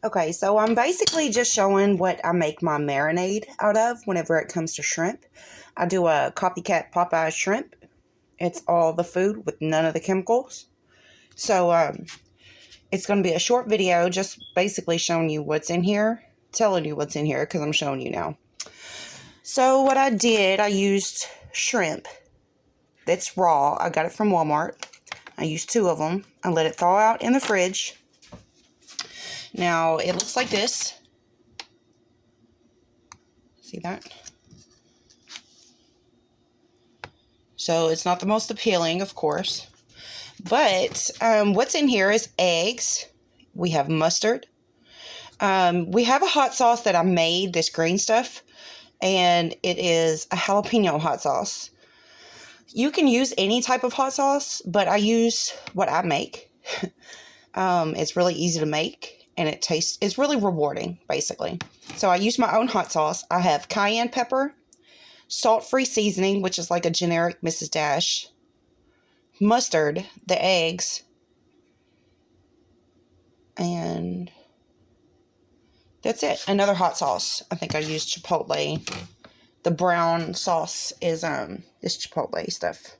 Okay, so I'm basically just showing what I make my marinade out of whenever it comes to shrimp. I do a copycat Popeyes shrimp. It's all the food with none of the chemicals. So it's going to be a short video just basically showing you what's in here, telling you what's in here because I'm showing you now. So what I did, I used shrimp that's raw. I got it from Walmart. I used 2 of them. I let it thaw out in the fridge. Now, it looks like this. See that? So, it's not the most appealing, of course. But, what's in here is eggs. We have mustard. We have a hot sauce that I made, this green stuff. And it is a jalapeno hot sauce. You can use any type of hot sauce, but I use what I make. It's really easy to make. And it's really rewarding, basically. So I use my own hot sauce. I have cayenne pepper, salt-free seasoning, which is like a generic Mrs. Dash, mustard, the eggs, and that's it. Another hot sauce. I think I used chipotle. The brown sauce is this chipotle stuff.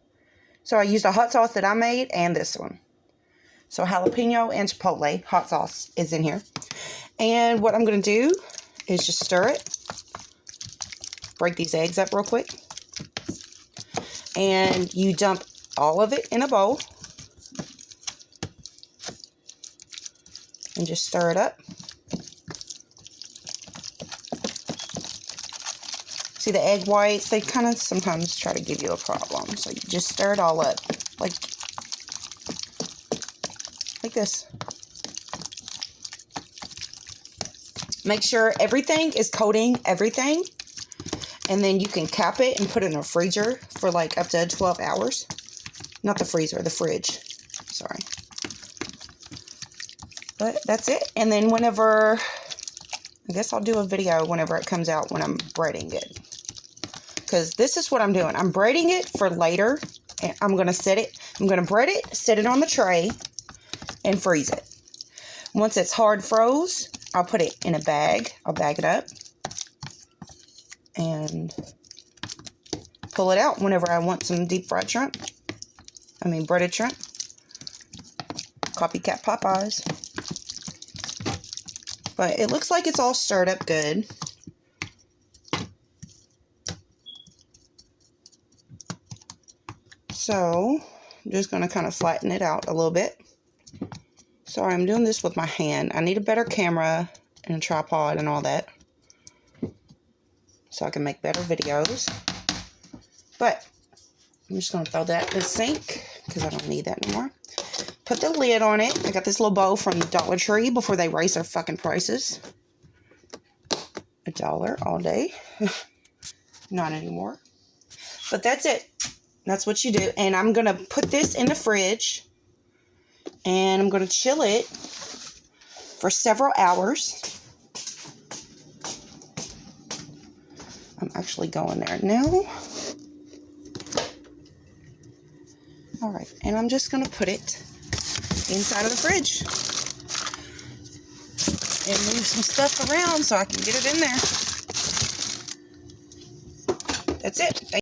So I used a hot sauce that I made and this one. So jalapeno and chipotle hot sauce is in here. And what I'm going to do is just stir it. Break these eggs up real quick. And you dump all of it in a bowl. And just stir it up. See the egg whites? They kind of sometimes try to give you a problem. So you just stir it all up. Like this. Make sure everything is coating everything. And then you can cap it and put it in a freezer for like up to 12 hours. Not the freezer, the fridge. Sorry. But that's it. And then whenever, I guess I'll do a video whenever it comes out when I'm breading it. Because this is what I'm doing. I'm breading it for later. And I'm going to set it. I'm going to bread it, set it on the tray, and freeze it. Once it's hard froze, I'll put it in a bag. I'll bag it up and pull it out whenever I want some deep fried shrimp. I mean breaded shrimp. Copycat Popeyes. But it looks like it's all stirred up good. So I'm just going to kind of flatten it out a little bit. Sorry, I'm doing this with my hand. I need a better camera and a tripod and all that, so I can make better videos. But I'm just going to throw that in the sink because I don't need that anymore. Put the lid on it. I got this little bowl from Dollar Tree before they raise their fucking prices. $1 all day. Not anymore. But that's it. That's what you do. And I'm going to put this in the fridge. And I'm going to chill it for several hours. I'm actually going there now. Alright, and I'm just going to put it inside of the fridge. And move some stuff around so I can get it in there. That's it.